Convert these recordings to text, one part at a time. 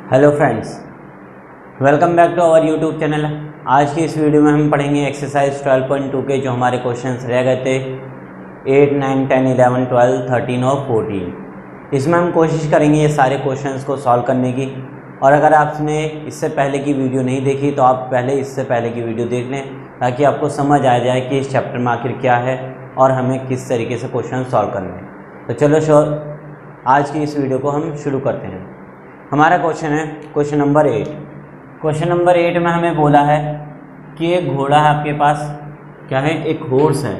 Hello friends, welcome back to our YouTube channel. आज की इस वीडियो में हम पढ़ेंगे एक्सरसाइज 12.2 के जो हमारे क्वेश्चंस रह गए थे 8, 9, 10, 11, 12, 13 और 14। इसमें हम कोशिश करेंगे ये सारे क्वेश्चंस को सॉल्व करने की। और अगर आपने इससे पहले की वीडियो नहीं देखी तो आप पहले इससे पहले की वीडियो देख लें ताकि आपको समझ आ जाए कि इस चैप्टर में आखिर क्या है और हमें किस तरीके से क्वेश्चन सॉल्व करने हैं। तो चलो आज की इस वीडियो को हम शुरू करते हैं। हमारा क्वेश्चन है क्वेश्चन नंबर 8। क्वेश्चन नंबर 8 में हमें बोला है कि एक घोड़ा है आपके पास, क्या है, एक हॉर्स है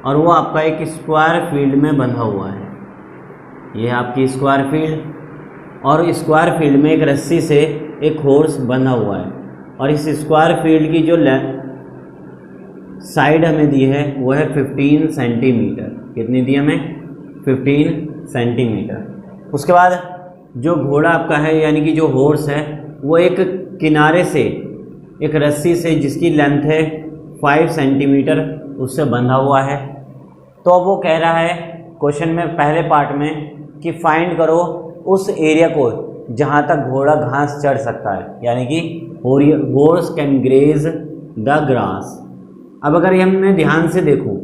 और वो आपका एक स्क्वायर फील्ड में बंधा हुआ है। ये है आपकी स्क्वायर फील्ड और स्क्वायर फील्ड में एक रस्सी से एक हॉर्स बंधा हुआ है और इस स्क्वायर फील्ड की जो साइड हमें दी है वो है 15 सेंटीमीटर। कितनी दी हमें? 15 सेंटीमीटर। उसके बाद जो घोड़ा आपका है यानी कि जो हॉर्स है वो एक किनारे से एक रस्सी से जिसकी लेंथ है 5 सेंटीमीटर उससे बंधा हुआ है। तो अब वो कह रहा है क्वेश्चन में पहले पार्ट में कि फाइंड करो उस एरिया को जहाँ तक घोड़ा घास चढ़ सकता है, यानी कि horse can graze the grass. अब अगर ये हमने ध्यान से देखो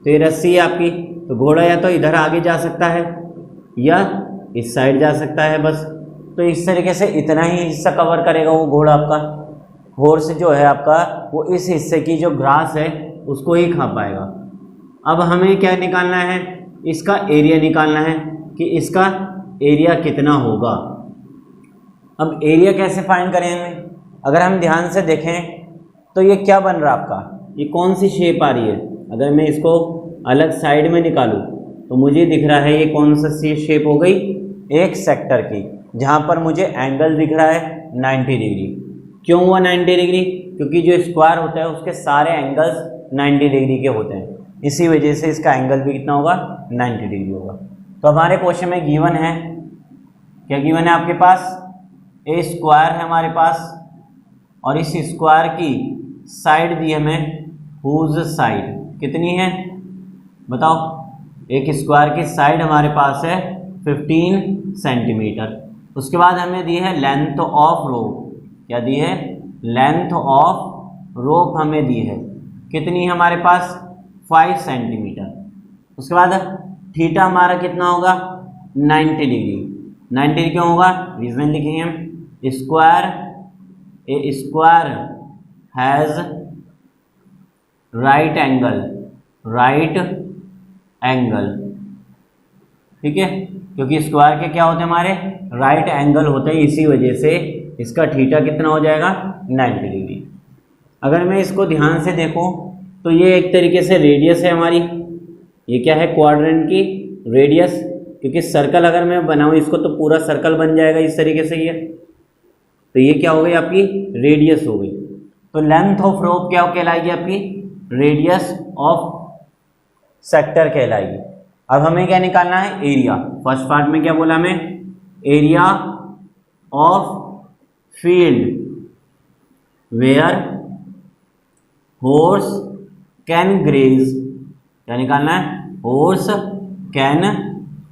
तो ये रस्सी है आपकी, तो घोड़ा या तो इधर आगे जा सकता है या इस साइड जा सकता है बस। तो इस तरीके से इतना ही हिस्सा कवर करेगा वो घोड़ा आपका। हॉर्स जो है आपका वो इस हिस्से की जो ग्रास है उसको ही खा पाएगा। अब हमें क्या निकालना है? इसका एरिया निकालना है कि इसका एरिया कितना होगा। अब एरिया कैसे फाइंड करेंगे? अगर हम ध्यान से देखें तो ये क्या बन रहा है आपका, ये कौन सी शेप आ रही है? अगर मैं इसको अलग साइड में निकालूं तो मुझे दिख रहा है ये कौन सी शेप हो गई, एक सेक्टर की, जहाँ पर मुझे एंगल दिख रहा है 90 डिग्री। क्यों हुआ 90 डिग्री? क्योंकि जो स्क्वायर होता है उसके सारे एंगल्स 90 डिग्री के होते हैं, इसी वजह से इसका एंगल भी कितना होगा, 90 डिग्री होगा। तो हमारे क्वेश्चन में गिवन है, क्या गिवन है आपके पास? ए स्क्वायर है हमारे पास और इस स्क्वायर की साइड दी हमें, हुज साइड कितनी है बताओ? एक स्क्वायर की साइड हमारे पास है 15 सेंटीमीटर। उसके बाद हमें दी है लेंथ ऑफ रोप। क्या दी है? लेंथ ऑफ रोप हमें दी है, कितनी है हमारे पास? 5 सेंटीमीटर। उसके बाद थीटा हमारा कितना होगा? 90 डिग्री। 90 डिग्री क्यों होगा? रीजन लिखेंगे हम, square A square has right angle, ठीक है, क्योंकि स्क्वायर के क्या होते हैं हमारे, राइट एंगल होते हैं, इसी वजह से इसका थीटा कितना हो जाएगा, 90 डिग्री। अगर मैं इसको ध्यान से देखूं तो ये एक तरीके से रेडियस है हमारी। ये क्या है? क्वाड्रेंट की रेडियस, क्योंकि सर्कल अगर मैं बनाऊं इसको तो पूरा सर्कल बन जाएगा इस तरीके से ये। तो ये क्या हो गई आपकी? रेडियस हो गई। तो लेंथ ऑफ रोप क्या कहलाएगी आपकी? रेडियस ऑफ सेक्टर कहलाएगी। अब हमें क्या निकालना है? एरिया। फर्स्ट पार्ट में क्या बोला हमें? Area of field where horse can graze. क्या निकालना है? हॉर्स कैन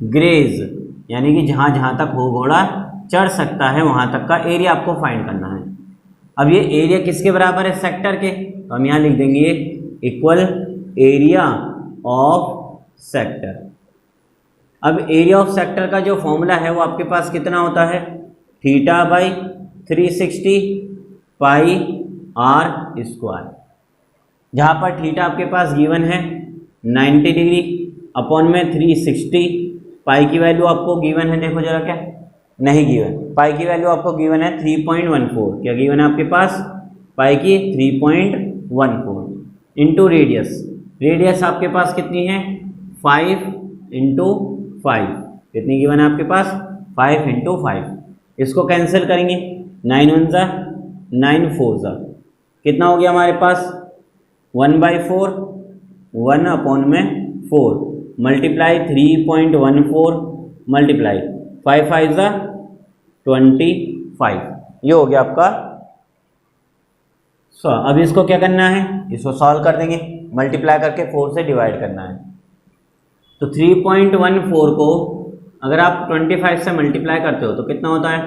ग्रेज, यानी कि जहां जहां तक हो घोड़ा चढ़ सकता है वहां तक का एरिया आपको फाइंड करना है। अब ये एरिया किसके बराबर है? सेक्टर के। तो हम यहां लिख देंगे इक्वल एरिया ऑफ सेक्टर। अब एरिया ऑफ सेक्टर का जो फॉर्मूला है वो आपके पास कितना होता है? Theta by 360 pi are square, जहाँ पर थीटा आपके पास गिवन है 90 डिग्री अपॉन में 360। पाई की वैल्यू आपको गिवन है, देखो जरा, क्या नहीं गिवन, पाई की वैल्यू आपको गिवन है 3.14। क्या गिवन है आपके पास? पाई की 3.14 इंटू रेडियस। रेडियस आपके पास कितनी है? 5 इंटू 5। कितनी गिवन है आपके पास? 5 इंटू 5। इसको कैंसिल करेंगे, 9 1 जा 9 4 जा, कितना हो गया हमारे पास? 1/4, 1 अपॉन में 4 मल्टीप्लाई 3.14 मल्टीप्लाई 5 5 जा 25। ये हो गया आपका। अब इसको क्या करना है? इसको सॉल्व कर देंगे, मल्टीप्लाई करके 4 से डिवाइड करना है। तो 3.14 को अगर आप 25 से मल्टीप्लाई करते हो तो कितना होता है?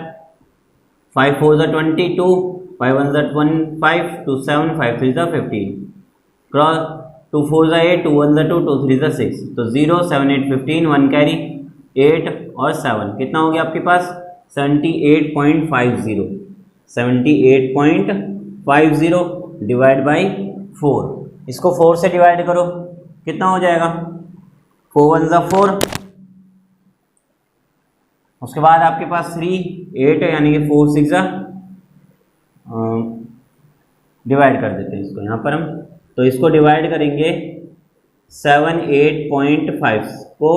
5 4 ज़ा 22, 5 1 ज़ा 5, 2 7, 5 3 ज़ा 15, क्रॉस 2 4 ज़ा 8, 2 1 ज़ा 2, 2 3 ज़ा 6, तो 0 7 8 15, 1 कैरी 8 और 7, कितना हो गया आपके पास 78.50, 78.50 डिवाइड बाई 4, इसको 4 से डिवाइड करो, कितना हो जाएगा 4 1 ज़ा 4, उसके बाद आपके पास 3 8 यानी कि 4 6 ज़ा डिवाइड कर देते हैं इसको यहाँ पर हम, तो इसको डिवाइड करेंगे 78.5 को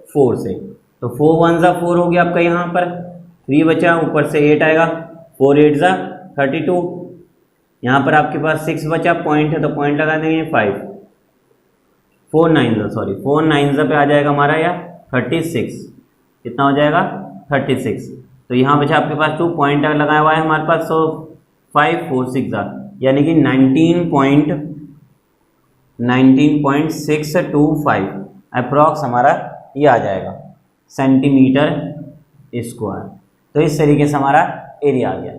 4 से, तो 4 1 ज़ा 4 हो गया आपका, यहाँ पर 3 बचा, ऊपर से 8 आएगा, 4 8 ज़ा 32, यहाँ पर आपके पास 6 बचा, पॉइंट है तो पॉइंट लगा देंगे 5, 4 9 ज़ा पे आ जाएगा हमारा या 36, कितना हो जाएगा 36, तो यहाँ बचा आपके पास 2, पॉइंट लगाया हुआ है हमारे पास, सो 5 4 6 ज़ा यानी कि 19.625 अप्रॉक्स हमारा ये आ जाएगा सेंटीमीटर स्क्वायर। तो इस तरीके से हमारा एरिया आ गया।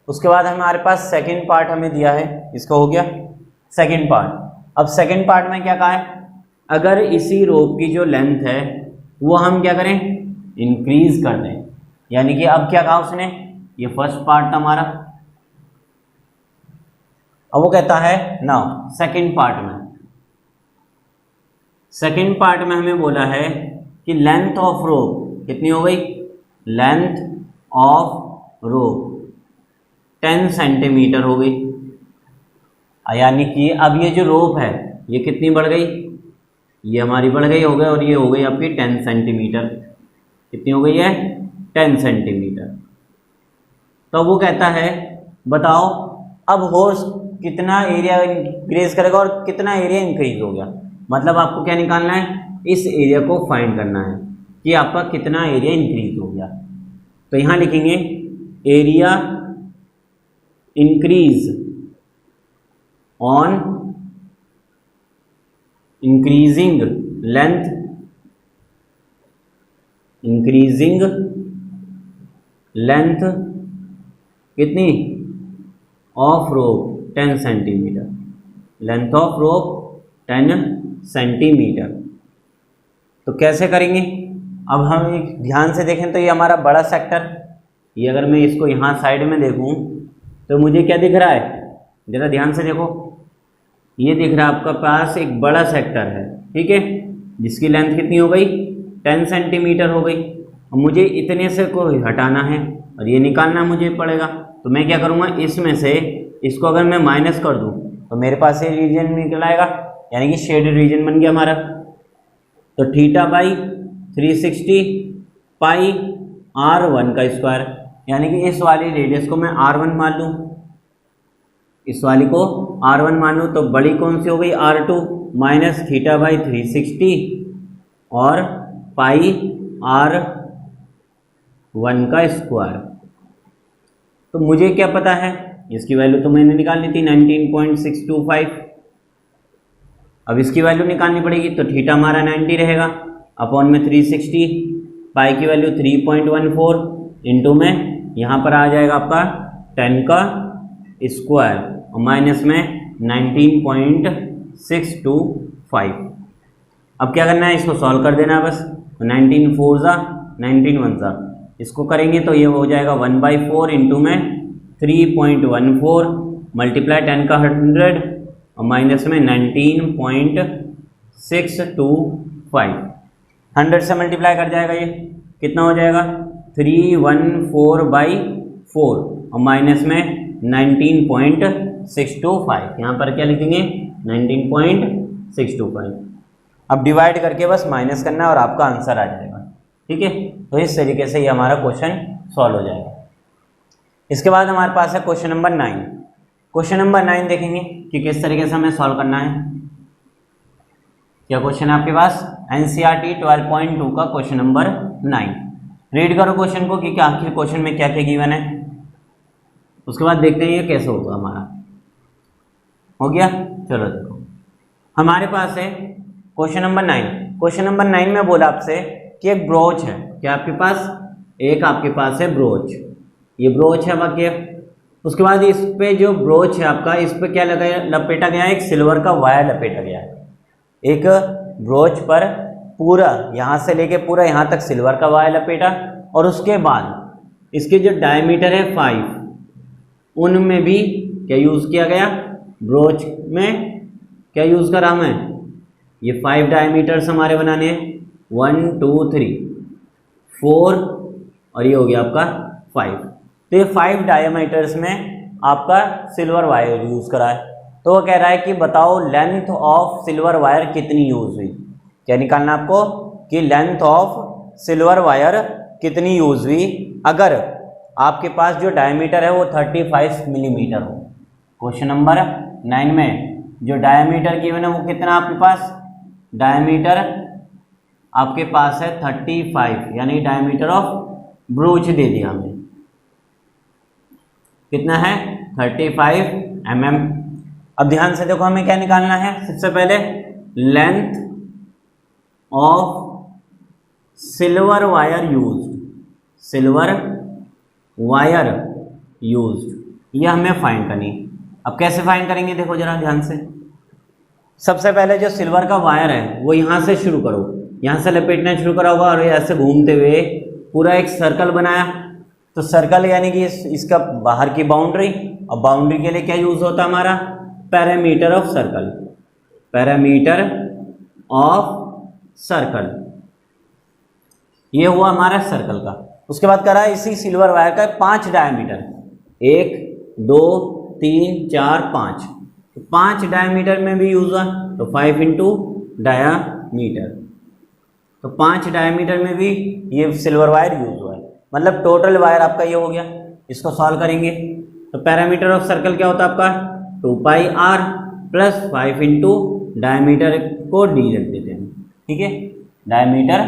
उसके बाद हमारे पास सेकंड पार्ट हमें दिया है, इसका हो गया सेकंड पार्ट। अब सेकंड पार्ट में क्या कहा है, अगर इसी रोप की जो लेंथ है वो हम क्या करें इंक्रीज कर दें, यानी कि अब क्या कहा उसने, ये फर्स्ट पार्ट था हमारा, अब वो कहता है नाउ सेकंड पार्ट में हमें बोला है कि लेंथ ऑफ रोप कितनी हो गई, लेंथ ऑफ रोप 10 सेंटीमीटर हो गई, यानी कि अब ये जो रोप है ये कितनी बढ़ गई, ये हमारी बढ़ गई हो गई, और ये हो गई आपकी 10 सेंटीमीटर, कितनी हो गई है 10 सेंटीमीटर। तो वो कहता है बताओ अब हॉर्स कितना एरिया इंक्रीज करेगा और कितना एरिया इंक्रीज हो गया, मतलब आपको क्या निकालना है, इस एरिया को फाइंड करना है कि आपका कितना एरिया इंक्रीज हो गया। तो यहाँ लिखेंगे area increase on increasing length कितनी of rope 10 centimetre, length of rope 10 centimetre. तो कैसे करेंगे, अब हम एक ध्यान से देखें तो ये हमारा बड़ा सेक्टर, ये अगर मैं इसको यहाँ साइड में देखूँ तो मुझे क्या दिख रहा है, जरा ध्यान से देखो, ये दिख रहा है आपका पास एक बड़ा सेक्टर है, ठीक है, जिसकी लेंथ कितनी हो गई 10 सेंटीमीटर हो गई। अब मुझे इतने से को हटाना है और ये निकालना मुझे पड़ेगा, तो मैं क्या करूँगा, इसमें से इसको अगर मैं माइनस कर दूँ तो मेरे पास ये रीजन निकल आएगा, यानी कि शेडेड रीजन बन गया हमारा। तो थीटा बाई 360 पाई R1 का स्क्वायर, यानी कि इस वाली रेडियस को मैं R1 मान लूँ, इस वाली को R1 मान लूँ, तो बड़ी कौन सी हो गई R2 माइनस थीटा बाई 360 और पाई R1 का स्क्वायर। तो मुझे क्या पता है, इसकी वैल्यू तो मैंने निकालनी थी 19.625, अब इसकी वैल्यू निकालनी पड़ेगी, तो थीटा हमारा 90 रहेगा, अपॉन में 360, पाई की वैल्यू 3.14 इंटू में यहाँ पर आ जाएगा आपका 10 का स्क्वायर और माइनस में 19.625। अब क्या करना है, इसको सॉल्व कर देना है बस, 19 4 ज़ा 19 1 ज़ा, इसको करेंगे तो ये हो जाएगा 1/4 इंटू में 3.14 मल्टीप्लाई 10 का 100 और माइनस में 19.625, 100 से मल्टीप्लाई कर जाएगा, ये कितना हो जाएगा 314/4 और माइनस में 19.625, यहाँ पर क्या लिखेंगे 19.625। अब डिवाइड करके बस माइनस करना है और आपका आंसर आ जाएगा, ठीक है। तो इस तरीके से ये हमारा क्वेश्चन सॉल्व हो जाएगा। इसके बाद हमारे पास है क्वेश्चन नंबर 9। क्वेश्चन नंबर 9 देखेंगे कि किस तरीके से हमें सॉल्व करना है। क्या क्वेश्चन है आपके पास, एनसीईआरटी 12.2 का क्वेश्चन नंबर 9। रीड करो क्वेश्चन को कि क्या आखिर क्वेश्चन में क्या क्या गिवन है, उसके बाद देखते हैं ये कैसे होगा हमारा। हो गया, चलो देखो हमारे पास है क्वेश्चन नंबर 9। क्वेश्चन नंबर 9 में बोला आपसे कि एक ब्रोच है, क्या आपके पास, एक आपके पास है ब्रोच, ये ब्रोच है बाकी। उसके बाद इस पे जो ब्रोच है आपका, इस पे क्या लगा लपेटा गया है, एक सिल्वर का वायर लपेटा गया है। एक ब्रोच पर पूरा यहाँ से लेके पूरा यहाँ तक सिल्वर का वायर लपेटा, और उसके बाद इसके जो डायमीटर है 5, उनमें भी क्या यूज़ किया गया, ब्रोच में क्या यूज़ करा मैं, ये 5 डायमीटर्स हमारे बनाने हैं, 1 2 3 4 और ये हो गया आपका 5। तो ये 5 डायमीटर्स में आपका सिल्वर वायर यूज़ करा है। तो वो कह रहा है कि बताओ लेंथ ऑफ सिल्वर वायर कितनी यूज़ हुई। क्या निकालना आपको कि लेंथ ऑफ सिल्वर वायर कितनी यूज़ हुई अगर आपके पास जो डायमीटर है वो 35 मिलीमीटर हो। क्वेश्चन नंबर 9 में जो डायमीटर गिवन है वो कितना आपके पास, डायमीटर आपके पास है 35, यानी डायमीटर ऑफ ब्रोच दे दिया हमें, कितना है 35 mm। अब ध्यान से देखो हमें क्या निकालना है, सबसे पहले length of silver wire used, silver wire used, ये हमें फाइंड करनी। अब कैसे फाइंड करेंगे, देखो जरा ध्यान से। सबसे पहले जो सिल्वर का वायर है वो यहाँ से शुरू करो, यहाँ से लपेटना शुरू करा होगा और ऐसे घूमते हुए पूरा एक सर्कल बनाया। तो सर्कल यानी कि इसका बाहर की बाउंड्री, और बाउंड्री के लिए क्या यूज़ होता है हमारा, parameter of circle, parameter of circle, ये हुआ हमारा सर्कल का। उसके बाद करा इसी सिल्वर वायर का 5 डायमीटर, 1 2 3 4 5, तो 5 डायमीटर में भी यूज़ हुआ, तो 5 इंटू डायामीटर, तो 5 डायमीटर में भी ये सिल्वर वायर यूज़ हुआ है। मतलब टोटल वायर आपका ये हो गया। इसको सॉल्व करेंगे तो पैरामीटर ऑफ सर्कल क्या होता है आपका 2πr प्लस 5 इंटू डायमीटर को d रख देते हैं, ठीक है, डायमीटर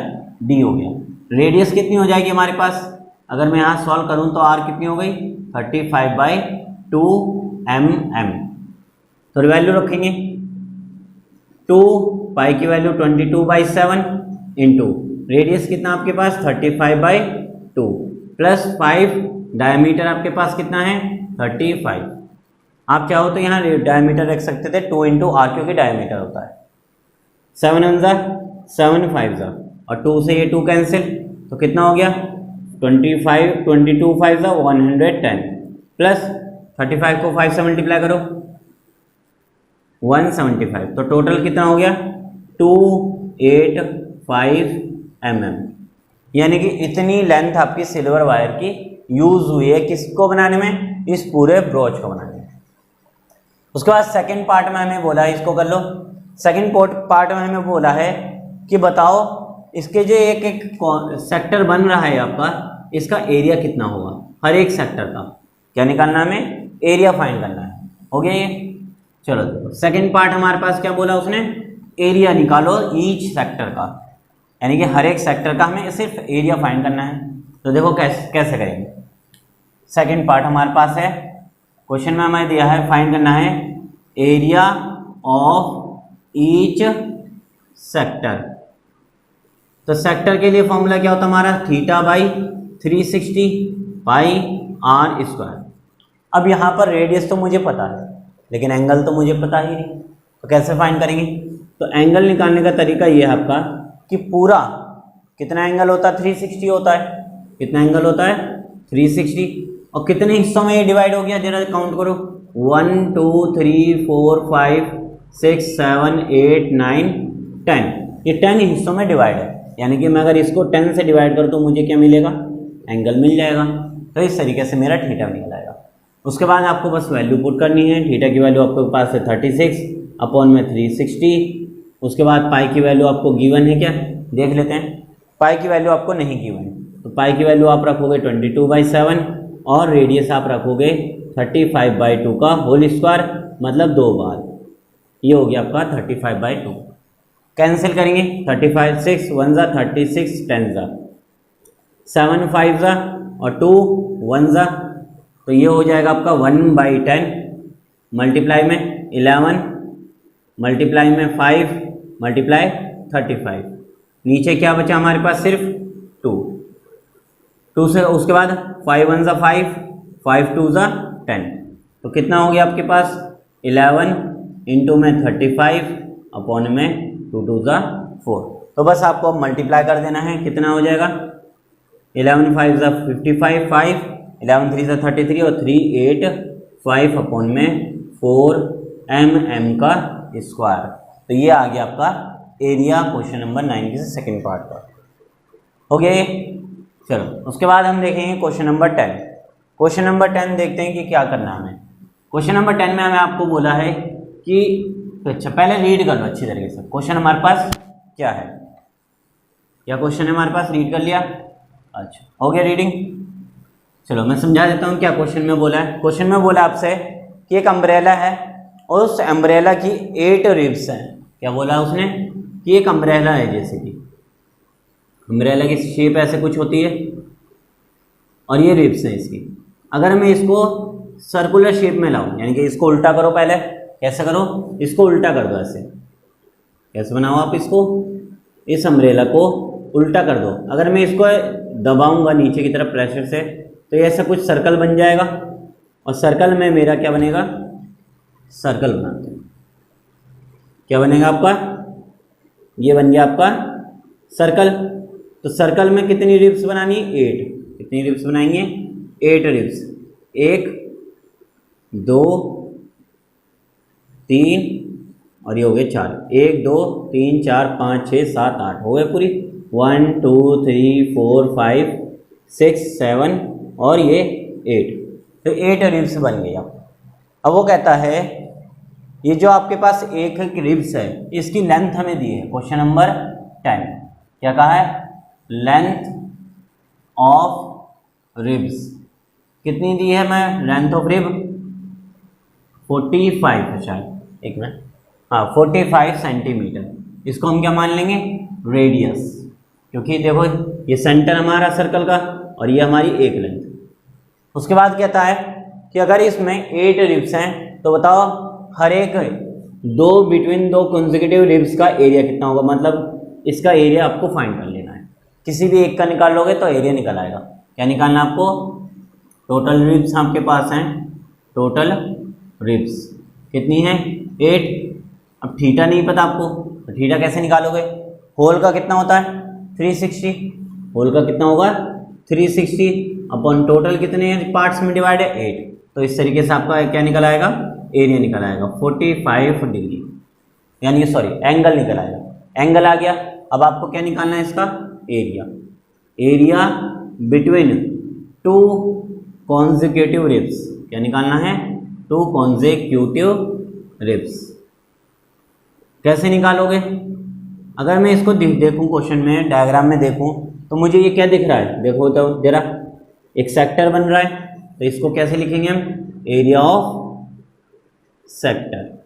d हो गया। रेडियस कितनी हो जाएगी हमारे पास, अगर मैं यहाँ सॉल्व करूँ तो r कितनी हो गई 35/2 mm। तो वैल्यू रखेंगे 2 पाई की वैल्यू 22/7 इंटू रेडियस कितना आपके पास 35/2 प्लस 5 डायमीटर आपके पास कितना है 35। आप चाहो तो यहाँ डायमीटर रख सकते थे 2 इंटू आर, क्योंकि डायमीटर होता है। 7 1 7 5 और 2 से ये 2 कैंसिल, तो कितना हो गया 25 22 5 110 प्लस 35 को 5 से मल्टीप्लाई करो 175, तो टोटल कितना हो गया 285 mm। यानी कि इतनी लेंथ आपकी सिल्वर वायर की यूज हुई है किसको बनाने में, इस पूरे ब्रोच को बनाने में। उसके बाद सेकंड पार्ट में हमें बोला है, इसको कर लो। सेकंड पार्ट में हमें बोला है कि बताओ इसके जो एक एक सेक्टर बन रहा है आपका, इसका एरिया कितना होगा हर एक सेक्टर का। क्या निकालना हमें, एरिया फाइंड करना है। हो गया ये, चलो देखो सेकंड पार्ट हमारे पास क्या बोला उसने, एरिया निकालो ईच सेक्टर का, यानी कि हर एक सेक्टर का हमें सिर्फ एरिया फाइंड करना है। तो देखो कैसे करेंगे। सेकंड पार्ट हमारे पास है, क्वेश्चन में हमें दिया है फाइंड करना है एरिया ऑफ ईच सेक्टर। तो सेक्टर के लिए फॉर्मूला क्या होता है हमारा, θ/360 पाई r स्क्वायर। अब यहाँ पर रेडियस तो मुझे पता है लेकिन एंगल तो मुझे पता ही नहीं, तो कैसे फाइंड करेंगे। तो एंगल निकालने का तरीका ये है आपका कि पूरा कितना एंगल होता है 360 होता है, कितना एंगल होता है 360, और कितने हिस्सों में ये डिवाइड हो गया जरा काउंट करो 1 2 3 4 5 6 7 8 9 10, ये 10 हिस्सों में डिवाइड है। यानी कि मैं अगर इसको 10 से डिवाइड करूँ तो मुझे क्या मिलेगा, एंगल मिल जाएगा। तो इस तरीके से मेरा थीटा निकल आएगा। उसके बाद आपको बस वैल्यू पुट करनी है। थीटा की वैल्यू आपके पास है 36 अपॉन में 360। उसके बाद पाई की वैल्यू आपको गिवन है क्या, देख लेते हैं। पाई की वैल्यू आपको नहीं गिवन है, तो पाई की वैल्यू आप रखोगे 22/7 और रेडियस आप रखोगे 35/2 का होल स्क्वायर, मतलब 2 बार। ये हो गया आपका 35/2। कैंसिल करेंगे 35 6 1 36 10 7 5 और 2 1 तो ये हो जाएगा आपका 1/10 मल्टीप्लाई में 11 मल्टीप्लाई में 5 मल्टीप्लाई 35। नीचे क्या बचा हमारे पास, सिर्फ 2। 2 से उसके बाद 5 1 ज़ा 5, 5 2 ज़ा 10, तो कितना हो गया आपके पास 11 इंटू में 35 अपॉन में 2 2 ज़ा 4। तो बस आपको अब मल्टीप्लाई कर देना है, कितना हो जाएगा 11 5 ज़ा 55, 5 11 3 ज़ा 33 और 3 8 5 अपॉन में 4 m का स्क्वायर। तो ये आ गया आपका एरिया क्वेश्चन नंबर 9 के सेकेंड पार्ट का। हो गया ये। चलो उसके बाद हम देखेंगे क्वेश्चन नंबर 10। क्वेश्चन नंबर 10 देखते हैं कि क्या करना है हमें। क्वेश्चन नंबर 10 में हमें आपको बोला है कि तो अच्छा पहले रीड कर लो अच्छी तरीके से क्वेश्चन हमारे पास क्या है। क्या क्वेश्चन है हमारे पास, रीड कर लिया? अच्छा हो गया रीडिंग। चलो मैं समझा देता हूँ क्या क्वेश्चन में बोला है। क्वेश्चन में बोला आपसे कि एक अम्ब्रेला है और उस अम्ब्रेला की 8 रिब्स हैं। क्या बोला उसने कि एक अम्ब्रेला है, जैसे कि अम्ब्रेला की शेप ऐसे कुछ होती है और ये रिब्स हैं इसकी। अगर मैं इसको सर्कुलर शेप में लाऊं, यानी कि इसको उल्टा करो, पहले कैसे करो, इसको उल्टा कर दो, ऐसे कैसे बनाओ आप इसको, इस अम्ब्रेला को उल्टा कर दो। अगर मैं इसको दबाऊंगा नीचे की तरफ प्रेशर से तो ये ऐसा कुछ सर्कल बन जाएगा और सर्कल में मेरा क्या बनेगा, सर्कल बनाते हैं। क्या बनेगा आपका, ये बन गया आपका सर्कल। तो सर्कल में कितनी रिब्स बनानी है, 8। कितनी रिब्स बनाएंगे, 8 रिब्स। 1 2 3 और ये हो गए 4। 1 2 3 4 5 6 7 8 हो गए पूरी। 1 2 3 4 5 6 7 और ये 8। तो 8 रिब्स बन गई। अब वो कहता है ये जो आपके पास एक रिब्स है इसकी लेंथ हमें दी है। क्वेश्चन नंबर 10 क्या कहा है, लेंथ ऑफ रिब्स कितनी दी है, मैं लेंथ ऑफ रिब 45 है शायद, एक मिनट, हाँ 45 सेंटीमीटर। इसको हम क्या मान लेंगे, रेडियस, क्योंकि देखो ये सेंटर हमारा सर्कल का और ये हमारी एक लेंथ। उसके बाद कहता है कि अगर इसमें 8 रिब्स हैं तो बताओ हर एक बिटवीन दो कंसेक्यूटिव रिब्स का एरिया कितना होगा। मतलब इसका एरिया आपको फाइंड कर लेना है। किसी भी एक का निकालोगे तो एरिया निकल आएगा। क्या निकालना आपको, टोटल रिब्स आपके पास हैं, टोटल रिब्स कितनी है 8। अब थीटा नहीं पता आपको तो थीटा कैसे निकालोगे, होल का कितना होता है 360, होल का कितना होगा 360 अपॉन टोटल कितने पार्ट्स में डिवाइड है 8। तो इस तरीके से आपका क्या निकल आएगा, एरिया निकल आएगा 45 डिग्री, यानी सॉरी एंगल निकल आएगा। एंगल आ गया। अब आपको क्या निकालना है इसका, area. Area between 2 consecutive ribs, क्या निकालना है 2 कॉन्जिक्यूटिव रिब्स। कैसे निकालोगे, अगर मैं इसको देखूं क्वेश्चन में डायग्राम में देखूं तो मुझे ये क्या दिख रहा है, देखो तो जरा एक सेक्टर बन रहा है। तो इसको कैसे लिखेंगे हम, एरिया ऑफ सेक्टर।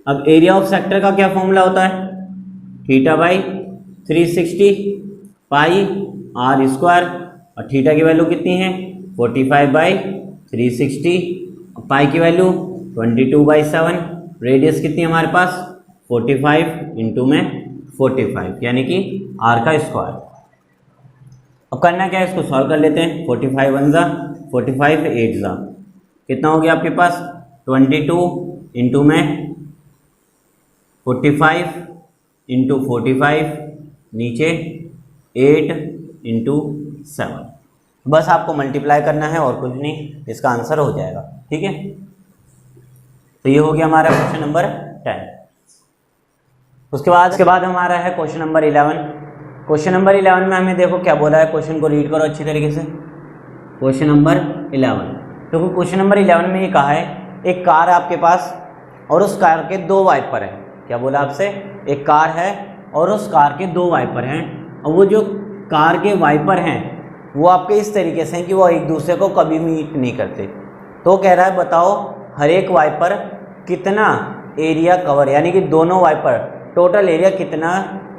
अब एरिया ऑफ सेक्टर का क्या फॉर्मूला होता है, theta by 360 pi are square, और थीटा की वैल्यू कितनी है 45 बाई 360, पाई की वैल्यू 22/7, रेडियस कितनी है हमारे पास 45 इंटू में 45 यानी कि आर का स्क्वायर। अब करना क्या है, इसको सॉल्व कर लेते हैं। 45 1 ज़ा 45 8 ज़ा कितना हो गया आपके पास 22 इंटू में 45 इंटू 45 नीचे 8 इंटू 7। बस आपको मल्टीप्लाई करना है और कुछ नहीं, इसका आंसर हो जाएगा। ठीक है, तो ये हो गया हमारा क्वेश्चन नंबर 10। उसके बाद हमारा है क्वेश्चन नंबर 11। क्वेश्चन नंबर 11 में हमें देखो क्या बोला है, क्वेश्चन को रीड करो अच्छी तरीके से। क्वेश्चन नंबर 11, तो क्वेश्चन नंबर 11 में ये कहा है एक कार है आपके पास और उस कार के 2 वाइपर हैं। क्या बोला आपसे, एक कार है और उस कार के 2 वाइपर हैं, और वो जो कार के वाइपर हैं वो आपके इस तरीके से हैं कि वो एक दूसरे को कभी मीट नहीं करते। तो कह रहा है बताओ हर एक वाइपर कितना एरिया कवर, यानी कि दोनों वाइपर टोटल एरिया कितना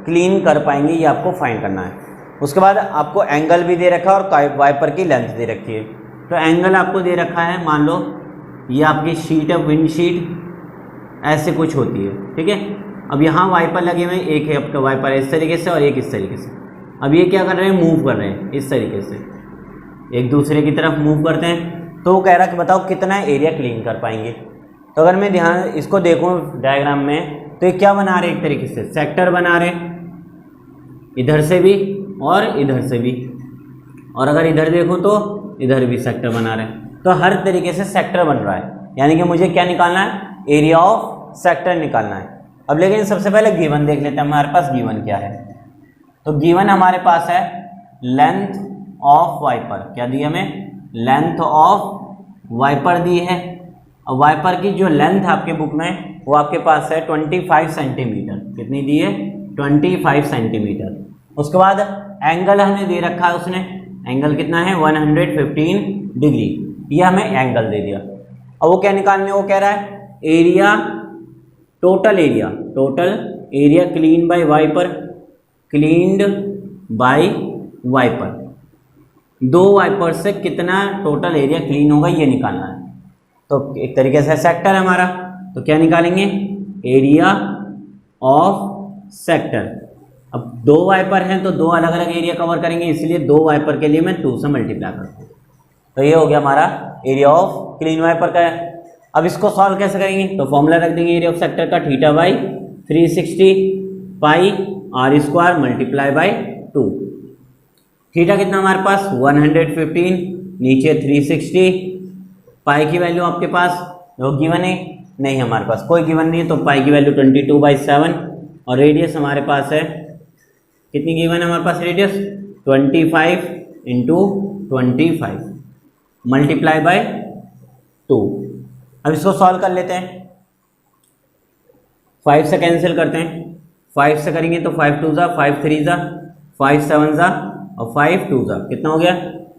क्लीन कर पाएंगे, ये आपको फाइंड करना है। उसके बाद आपको एंगल भी दे रखा है और वाइपर की लेंथ दे रखी है। तो एंगल आपको दे रखा है, मान लो ये आपकी शीट है, विंड शीट ऐसे कुछ होती है। ठीक है, अब यहाँ वाइपर लगे हुए हैं, एक है आपका वाइपर इस तरीके से और एक इस तरीके से। अब ये क्या कर रहे हैं, मूव कर रहे हैं इस तरीके से, एक दूसरे की तरफ मूव करते हैं। तो वो कह रहा है कि बताओ कितना एरिया क्लीन कर पाएंगे। तो अगर मैं ध्यान इसको देखूं डायग्राम में, तो ये क्या बना रहे हैं, एक तरीके से सेक्टर बना रहे हैं, इधर से भी और इधर से भी, और अगर इधर देखूं तो इधर भी सेक्टर बना रहे हैं। तो हर तरीके से सेक्टर बन रहा है, यानी कि मुझे क्या निकालना है, एरिया ऑफ सेक्टर निकालना है। अब लेकिन सबसे पहले गिवन देख लेते हैं हमारे पास गिवन क्या है। तो गिवन हमारे पास है लेंथ ऑफ वाइपर, क्या दी हमें, लेंथ ऑफ वाइपर दी है। और वाइपर की जो लेंथ है आपके बुक में वो आपके पास है 25 सेंटीमीटर, कितनी दी है, 25 सेंटीमीटर। उसके बाद एंगल हमें दे रखा है उसने, एंगल कितना है 115 डिग्री, ये हमें एंगल दे दिया। अब वो क्या निकालने, वो कह रहा है area, total area clean by wiper, cleaned by wiper, दो वाइपर से कितना टोटल एरिया क्लीन होगा ये निकालना है। तो एक तरीके से सेक्टर है हमारा, तो क्या निकालेंगे, एरिया ऑफ सेक्टर। अब दो वाइपर हैं तो दो अलग अलग एरिया कवर करेंगे, इसलिए दो वाइपर के लिए मैं 2 से मल्टीप्लाई करता हूँ। तो ये हो गया हमारा एरिया ऑफ क्लीन वाइपर का है। अब इसको सॉल्व कैसे करेंगे, तो फॉर्मूला रख देंगे एरिया ऑफ सेक्टर का, theta by 360 pi are square multiply by 2। Theta कितना हमारे पास 115, नीचे 360, पाई की वैल्यू आपके पास जो गिवन है, नहीं हमारे पास कोई गिवन नहीं है, तो पाई की वैल्यू 22/7, और रेडियस हमारे पास है, कितनी गिवन है हमारे पास रेडियस, 25 × 25 मल्टीप्लाई बाय 2। अब इसको सॉल्व कर लेते हैं, 5 से कैंसिल करते हैं, 5 से करेंगे तो 5 2 ज़ा, 5 3 ज़ा, 5 7 ज़ा और 5 2 ज़ा, कितना हो गया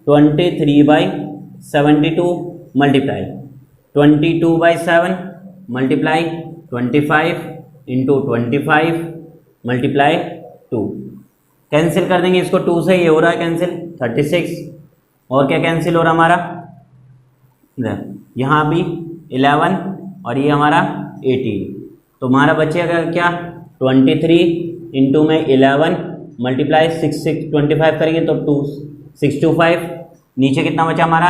23/72 मल्टीप्लाई 22/7 मल्टीप्लाई 25 × 25 मल्टीप्लाई 2। कैंसिल कर देंगे इसको, 2 से ये हो रहा है कैंसिल 36, और क्या कैंसिल हो रहा हमारा, यहाँ भी 11 और ये हमारा 18, तो हमारा बचेगा क्या 23 × में 11 मल्टीप्लाई 6 करेंगे तो 625, नीचे कितना बचा हमारा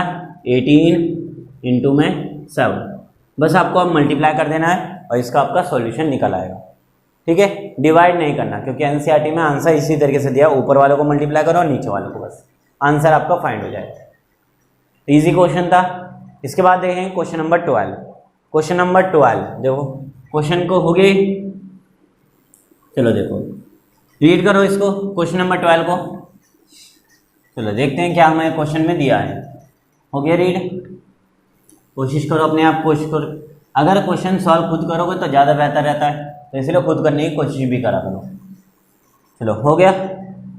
18 × में 7। बस आपको अब मल्टीप्लाई कर देना है और इसका आपका सॉल्यूशन निकल आएगा। ठीक है, डिवाइड नहीं करना, क्योंकि एनसीईआरटी में आंसर इसी तरीके से दिया, ऊपर वालों को मल्टीप्लाई करो और नीचे वालों को, बस आंसर आपका फाइंड हो जाएगा। इजी क्वेश्चन था। इसके बाद देखेंगे क्वेश्चन नंबर 12। क्वेश्चन नंबर 12 देखो, क्वेश्चन को हो गए, चलो देखो रीड करो इसको, क्वेश्चन नंबर 12 को। चलो देखते हैं क्या हमें क्वेश्चन में दिया है। हो गया रीड, कोशिश करो अपने आप, कोशिश करो, अगर क्वेश्चन सॉल्व खुद करोगे तो ज़्यादा बेहतर रहता है, तो इसलिए खुद करने की कोशिश भी करा करो। चलो हो गया,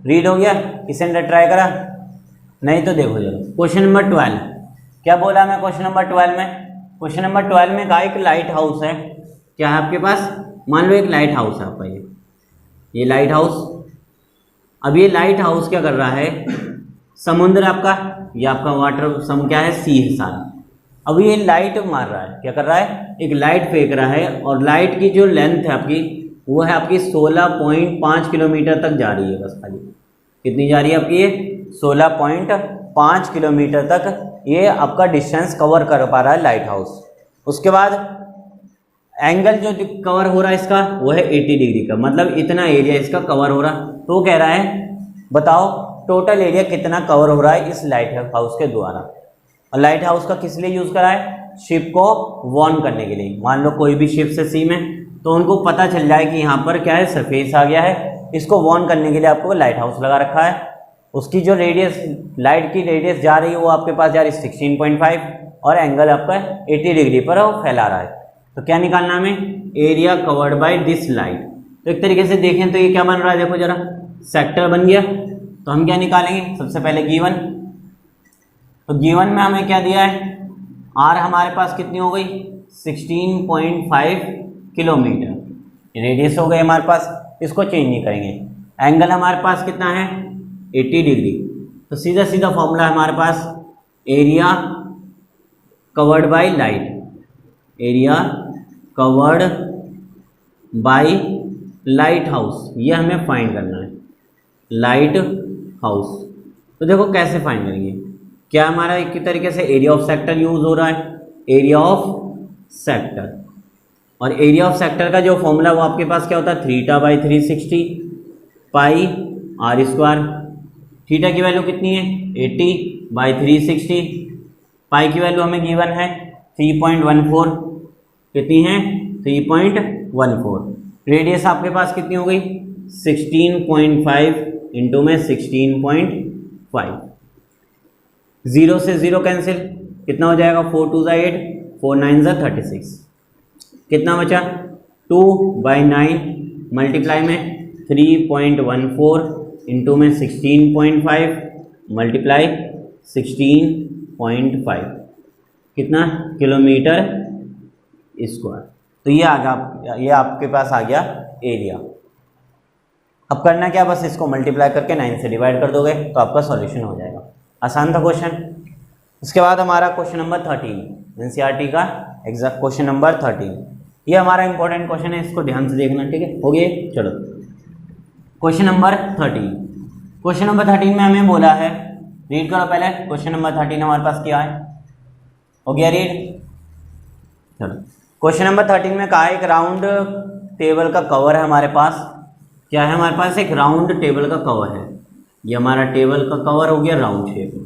रीड हो गया, किसी ने ट्राई करा, नहीं तो देखो जरा क्वेश्चन नंबर 12 क्या बोला मैं। क्वेश्चन नंबर 12 में, क्वेश्चन नंबर 12 में कहा एक लाइट हाउस है, क्या है आपके पास, मान लो एक लाइट हाउस है आपका, ये लाइट हाउस। अब ये लाइट हाउस क्या कर रहा है, समुद्र आपका, ये आपका वाटर सम क्या है, सी है सारा। अब ये लाइट मार रहा है, क्या कर रहा है, एक लाइट फेंक रहा है, और लाइट की जो लेंथ है आपकी वो है आपकी 16.5 किलोमीटर तक जा रही है, बस खाली कितनी जा रही है आपकी, ये 16.5 किलोमीटर तक ये आपका डिस्टेंस कवर कर पा रहा है लाइट हाउस। उसके बाद एंगल जो कवर हो रहा है इसका वो है 80 डिग्री का, मतलब इतना एरिया इसका कवर हो रहा। तो वो कह रहा है बताओ टोटल एरिया कितना कवर हो रहा है इस लाइट हाउस के द्वारा। और लाइट हाउस का किस लिए यूज़ करा है, शिप को वार्न करने के लिए। मान लो कोई भी शिप से सी में, तो उनको पता चल जाए कि यहाँ पर क्या है, सरफेस आ गया है, इसको वार्न करने के लिए आपको लाइट हाउस लगा रखा है। उसकी जो रेडियस, लाइट की रेडियस जा रही है वो आपके पास जा रही है 16.5, और एंगल आपका 80 डिग्री पर वो फैला रहा है। तो क्या निकालना हमें, area covered by this light. तो एक तरीके से देखें तो ये क्या बन रहा है, देखो जरा सेक्टर बन गया। तो हम क्या निकालेंगे, सबसे पहले गिवन, तो गिवन में हमें क्या दिया है, आर हमारे पास कितनी हो गई 16.5 किलोमीटर रेडियस हो गई हमारे पास, इसको चेंज नहीं करेंगे। एंगल हमारे पास कितना है 80 डिग्री, तो सीधा सीधा फॉर्मूला हमारे पास area covered by light, area covered by lighthouse, ये हमें फाइंड करना है। Lighthouse. तो देखो कैसे फाइंड करेंगे, क्या हमारा एक तरीके से एरिया ऑफ सेक्टर यूज हो रहा है, एरिया ऑफ सेक्टर, और एरिया ऑफ सेक्टर का जो फॉर्मूला वो आपके पास क्या होता है, theta by 360 pi are square. Theta की वैल्यू कितनी है 80 बाई 360, पाई की वैल्यू हमें गिवन है 3.14, कितनी है 3.14, रेडियस आपके पास कितनी हो गई 16.5 इंटू में 16.5, 0 से 0 कैंसिल, कितना हो जाएगा 4 2 ज़ा 8, 4 9 ज़ा 36, कितना बचा 2 बाई 9 मल्टीप्लाई में 3.14 इंटू में 16.5 मल्टीप्लाई 16.5, कितना किलोमीटर स्क्वायर। तो ये आ गया, ये आपके पास आ गया एरिया। अब करना क्या, बस इसको मल्टीप्लाई करके 9 से डिवाइड कर दोगे तो आपका सॉल्यूशन हो जाएगा। आसान था क्वेश्चन। उसके बाद हमारा क्वेश्चन नंबर 13 एनसीईआरटी का एग्जैक्ट क्वेश्चन नंबर 13, ये हमारा इंपॉर्टेंट क्वेश्चन है, इसको ध्यान से देखना, ठीक है। हो गया, चलो क्वेश्चन नंबर 13। क्वेश्चन नंबर 13 में हमें बोला है, रीड करो पहले क्वेश्चन नंबर 13 हमारे पास क्या है, हो गया रीड। चलो क्वेश्चन नंबर 13 में कहा एक राउंड टेबल का कवर है हमारे पास, क्या है हमारे पास, एक राउंड टेबल का कवर है, ये हमारा टेबल का कवर हो गया राउंड शेप में।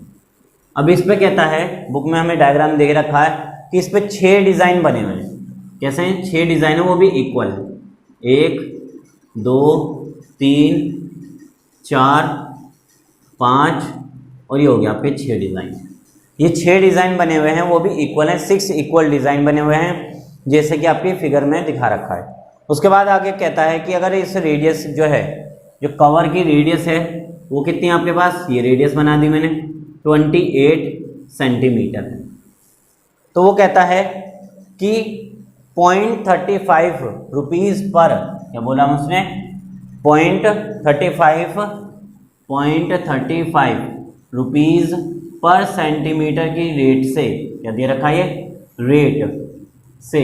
अब इस पे कहता है, बुक में हमें डायग्राम दे रखा है कि इस पे 6 डिज़ाइन बने हुए हैं, कैसे हैं 6 डिज़ाइन है, वो भी इक्वल है, 1 2 3 4 5 और ये हो गया आपके 6 डिज़ाइन। ये 6 डिज़ाइन बने हुए हैं, वो भी इक्वल हैं, 6 इक्वल डिज़ाइन बने हुए हैं, जैसे कि आपके फिगर में दिखा रखा है। उसके बाद आगे कहता है कि अगर इस रेडियस जो है, जो कवर की रेडियस है वो कितनी है आपके पास, ये रेडियस बना दी मैंने 28 सेंटीमीटर है। तो वो कहता है कि 0.35 रुपीज़ पर, क्या बोला उसने 0.35 रुपीज़ पर सेंटीमीटर की रेट से, क्या दे रखा है, रेट से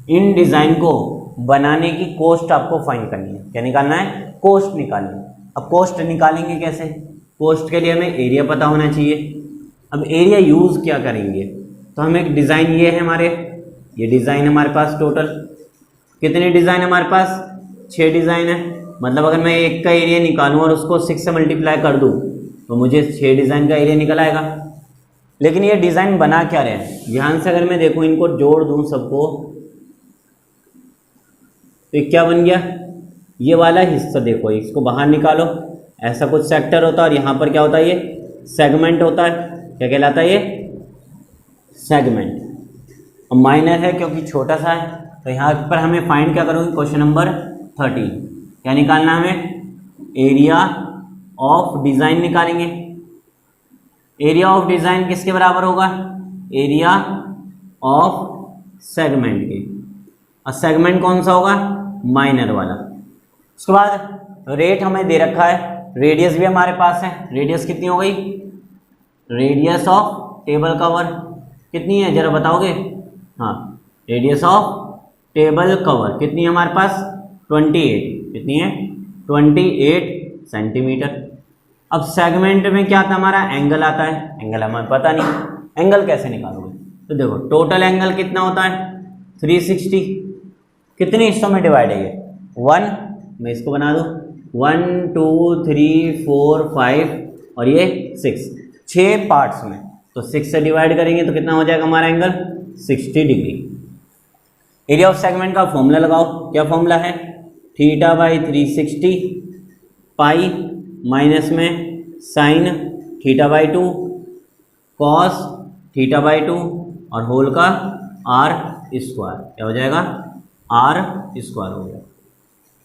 इन डिज़ाइन को बनाने की कॉस्ट आपको फाइंड करनी है। क्या निकालना है, कॉस्ट निकालनी है। अब कॉस्ट निकालेंगे कैसे, कॉस्ट के लिए हमें एरिया पता होना चाहिए। अब एरिया यूज़ क्या करेंगे, तो हम एक डिज़ाइन, ये है हमारे, ये डिज़ाइन हमारे पास टोटल कितने डिज़ाइन हमारे पास 6 डिज़ाइन है, मतलब अगर मैं एक का एरिया निकालूं और उसको 6 से मल्टीप्लाई कर दूं तो मुझे 6 डिज़ाइन का एरिया निकल आएगा। लेकिन ये डिज़ाइन बना क्या रहे हैं, ध्यान से अगर मैं देखूं, इनको जोड़ दूं सबको, तो क्या बन गया, ये वाला हिस्सा देखो, इसको बाहर निकालो, ऐसा कुछ सेक्टर होता है और यहाँ पर क्या होता है, ये सेगमेंट होता है, क्या कहलाता है, ये सेगमेंट। अब माइनर है क्योंकि छोटा सा है, तो यहाँ पर हमें फाइंड क्या करोगे, क्वेश्चन नंबर 13 क्या निकालना है हमें, एरिया ऑफ डिज़ाइन निकालेंगे। एरिया ऑफ डिज़ाइन किसके बराबर होगा, एरिया ऑफ सेगमेंट के, और सेगमेंट कौन सा होगा, माइनर वाला। उसके बाद रेट हमें दे रखा है, रेडियस भी हमारे पास है, रेडियस कितनी हो गई, रेडियस ऑफ टेबल कवर कितनी है जरा बताओगे, हाँ रेडियस ऑफ टेबल कवर कितनी है हमारे पास 28, कितनी है 28 सेंटीमीटर। अब सेगमेंट में क्या आता है हमारा, एंगल आता है, एंगल हमें पता नहीं, एंगल कैसे निकालोगे, तो देखो टोटल एंगल कितना होता है 360, कितने हिस्सों में डिवाइड है ये 1, मैं इसको बना दूँ 1 2 3 4 5 और ये 6 पार्ट्स में, तो 6 से डिवाइड करेंगे तो कितना हो जाएगा हमारा angle 60 degree. Area of segment का फॉर्मूला लगाओ, क्या फॉर्मूला है, थीटा बाई 360 पाई माइनस में sine theta by 2 cos theta by 2 और होल का आर स्क्वायर, क्या हो जाएगा आर स्क्वायर हो गया।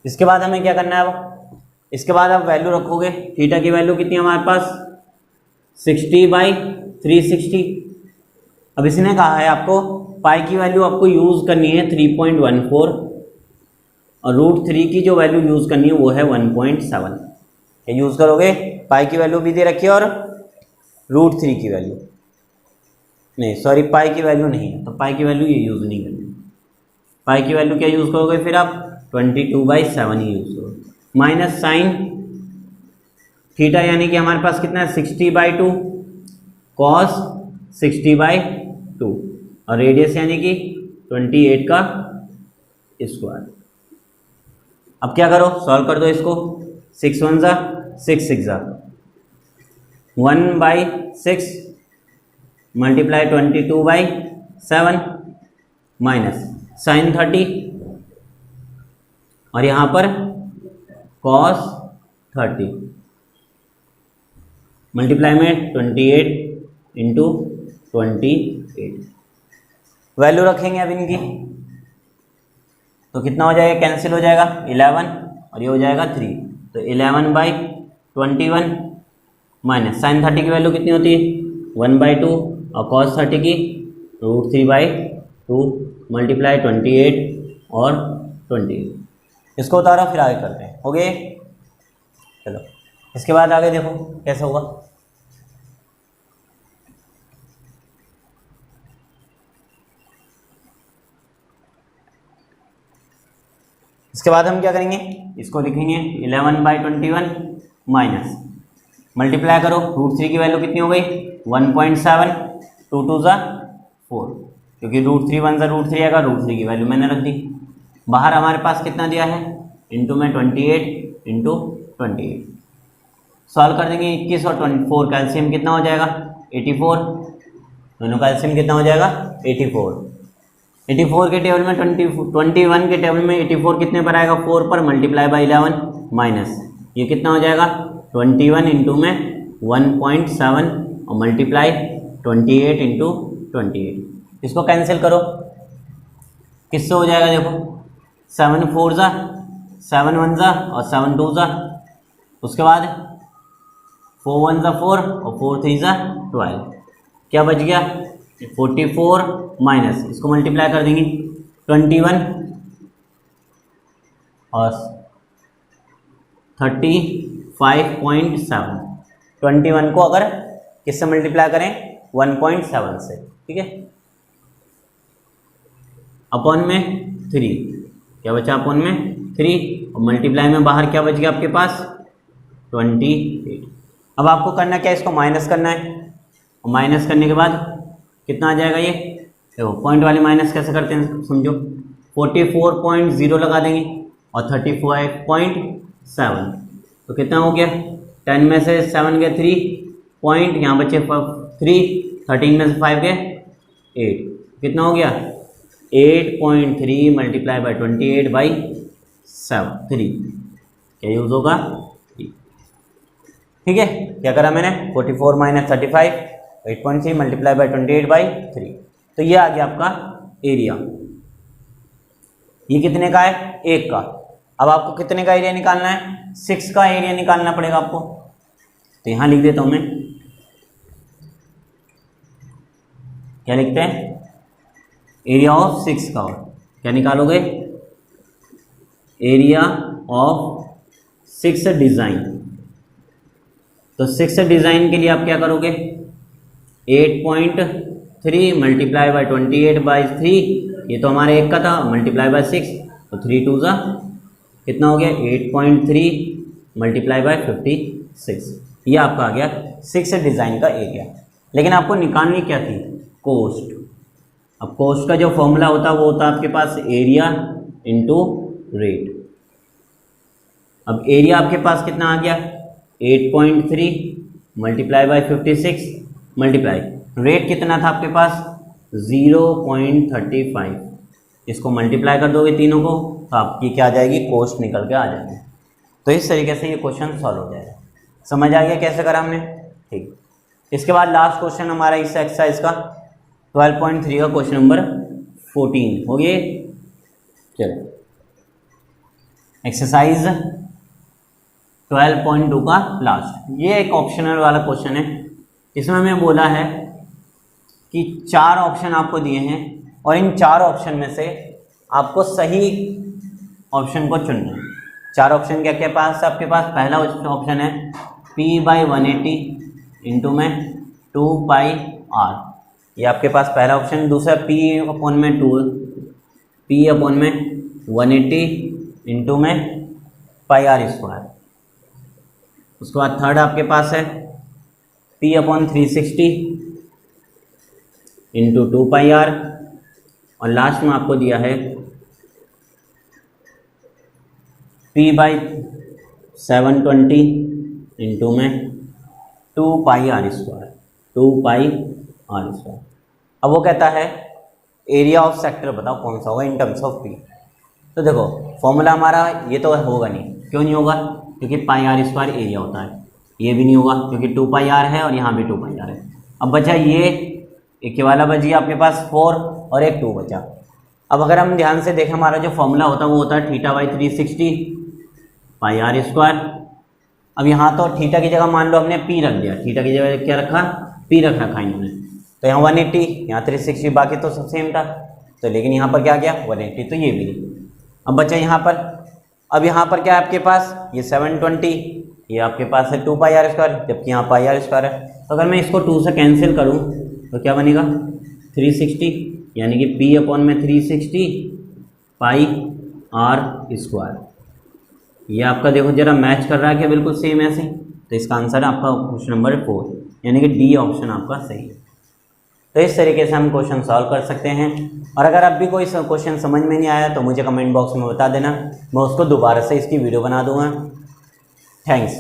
इसके बाद हमें क्या करना है, अब इसके बाद आप वैल्यू रखोगे, थीटा की वैल्यू कितनी है हमारे पास 60 बाई 360। अब इसने कहा है आपको पाई की वैल्यू आपको यूज़ करनी है 3.14 और √3 की जो वैल्यू यूज़ करनी है वो है 1.7। क्या यूज़ करोगे, पाई की वैल्यू भी दे रखी है और √3 की वैल्यू नहीं, सॉरी पाई की वैल्यू नहीं है, तो पाई की वैल्यू ये यूज़ नहीं करनी। पाई की वैल्यू क्या यूज़ करोगे फिर आप 22/7 ही यूज़ करोगे, माइनस साइन थीटा यानी कि हमारे पास कितना है 60/2 कॉस 60/2 और रेडियस यानी कि 28 का स्क्वायर। अब क्या करो, सॉल्व कर दो इसको। 6 1 जा 6 6 जा 1/6 मल्टीप्लाई 22/7 माइनस साइन 30 और यहाँ पर कॉस 30 मल्टीप्लाई में 28 इंटू 28 वैल्यू रखेंगे अब इनकी, तो कितना हो जाएगा, कैंसिल हो जाएगा 11 और ये हो जाएगा 3, तो 11/21 माइनस साइन 30 की वैल्यू कितनी होती है 1/2 और कॉस 30 की √3/2 मल्टीप्लाई 28 और 28। इसको उतारो फिर आगे करते हैं। हो गए, चलो इसके बाद आगे देखो कैसा होगा। इसके बाद हम क्या करेंगे, इसको लिखेंगे 11/21 माइनस मल्टीप्लाई करो √3 की वैल्यू कितनी हो गई 1.7 2 2 ज़ा 4 क्योंकि √3 1 ज़ा √3 आएगा, √3 की वैल्यू मैंने रख दी। बाहर हमारे पास कितना दिया है इंटू में 28 इंटू 28 सॉल्व कर देंगे 21 और 24 कैल्शियम कितना हो जाएगा 84, दोनों कैल्शियम कितना हो जाएगा 84 के टेबल में 21 के टेबल में 84 कितने पर आएगा 4 पर मल्टीप्लाई बाई 11 माइनस ये कितना हो जाएगा 21 इंटू में 1.7 और मल्टीप्लाई 28 इंटू 28। इसको कैंसिल करो, किससे हो जाएगा देखो 7 4 ज़ा 7 1 ज़ा और 7 2 ज़ा, उसके बाद 4 1 ज़ा 4 और 4 3 ज़ा 12, क्या बच गया 44 माइनस इसको मल्टीप्लाई कर देंगे 21 और 35.7, 21 को अगर किससे मल्टीप्लाई करें 1.7 से, ठीक है, अपॉन में 3 क्या बचा अपॉन में 3 और मल्टीप्लाई में बाहर क्या बच गया आपके पास 28। अब आपको करना क्या है, इसको माइनस करना है और माइनस करने के बाद कितना आ जाएगा ये देखो, पॉइंट वाले माइनस कैसे करते हैं समझो, 44.0 लगा देंगे और 35.7 तो कितना हो गया 10 में से 7 गए 3 पॉइंट, यहाँ बचे 3, 13 में से 5 गए 8, कितना हो गया 8.3 मल्टीप्लाई बाई 28/3 क्या यूज़ होगा 3, ठीक है। क्या करा मैंने 44 माइनस 35 8.3 मल्टीप्लाई बाई 28/3, तो ये आ गया आपका एरिया। ये कितने का है 1 का। अब आपको कितने का एरिया निकालना है 6 का एरिया निकालना पड़ेगा आपको, तो यहां लिख देता हूं मैं, क्या लिखते हैं एरिया ऑफ 6 का, क्या निकालोगे एरिया ऑफ 6 डिजाइन। तो 6 डिजाइन के लिए आप क्या करोगे 8.3 मल्टीप्लाई बाई 28/3, ये तो हमारे 1 का था, मल्टीप्लाई बाई 6 तो 3 2 ज़ा कितना हो गया 8.3 मल्टीप्लाई बाई 56, ये आपका आ गया 6 डिज़ाइन का एरिया। लेकिन आपको निकालनी क्या थी कोस्ट। अब कोस्ट का जो फॉर्मूला होता है वो होता है आपके पास एरिया इंटू रेट। अब एरिया आपके पास कितना आ गया 8.3 मल्टीप्लाई बाई 56 मल्टीप्लाई रेट कितना था आपके पास 0.35, इसको मल्टीप्लाई कर दोगे तीनों को तो आपकी क्या आ जाएगी कोस्ट निकल के आ जाएगी। तो इस तरीके से ये क्वेश्चन सॉल्व हो जाएगा। समझ आ गया कैसे करा हमने, ठीक। इसके बाद लास्ट क्वेश्चन हमारा इस एक्सरसाइज का 12.3 का क्वेश्चन नंबर 14 हो गए। चलो एक्सरसाइज 12.2 का लास्ट, ये एक ऑप्शनल वाला क्वेश्चन है। इसमें हमें बोला है कि 4 ऑप्शन आपको दिए हैं और इन 4 ऑप्शन में से आपको सही ऑप्शन को चुनना है। 4 ऑप्शन क्या क्या पास आपके पास, पहला ऑप्शन है p/180 इंटू में 2πr, ये आपके पास पहला ऑप्शन। दूसरा p/180 इंटू में πr², उसके बाद थर्ड आपके पास है P/360 इंटू 2πr, और लास्ट में आपको दिया है P/720 इंटू में 2πr²। अब वो कहता है एरिया ऑफ सेक्टर बताओ कौन सा होगा इन टर्म्स ऑफ पी। तो देखो फॉर्मूला हमारा ये तो होगा नहीं, क्यों नहीं होगा, क्योंकि πr² एरिया होता है। ये भी नहीं होगा क्योंकि 2πr है और यहाँ भी 2πr है। अब बचा ये एक वाला बच गया आपके पास 4 और एक 2 बचा। अब अगर हम ध्यान से देखें हमारा जो फॉर्मूला होता है वो होता है θ/360 πr²। अब यहाँ तो थीटा की जगह मान लो हमने p रख दिया, थीटा की जगह क्या रखा, p रख रखा इन्होंने, तो यहाँ 180, यहाँ 360, बाकी तो सब सेम था। तो लेकिन यहाँ पर क्या गया 180, तो ये भी नहीं। अब बचा यहाँ पर, अब यहाँ पर क्या है आपके पास, ये 720, ये आपके पास है 2πr², जबकि यहाँ πr² है। तो अगर मैं इसको 2 से कैंसिल करूँ तो क्या बनेगा 360, यानी कि P/360 πr²। ये आपका देखो जरा मैच कर रहा है क्या, बिल्कुल सेम ऐसे। तो इसका आंसर है आपका क्वेश्चन नंबर 4, यानी कि डी ऑप्शन आपका सही है। तो इस तरीके से हम क्वेश्चन सॉल्व कर सकते हैं। और अगर अब भी कोई क्वेश्चन समझ में नहीं आया तो मुझे कमेंट बॉक्स में बता देना, मैं उसको दोबारा से इसकी वीडियो बना दूंगा। थैंक्स।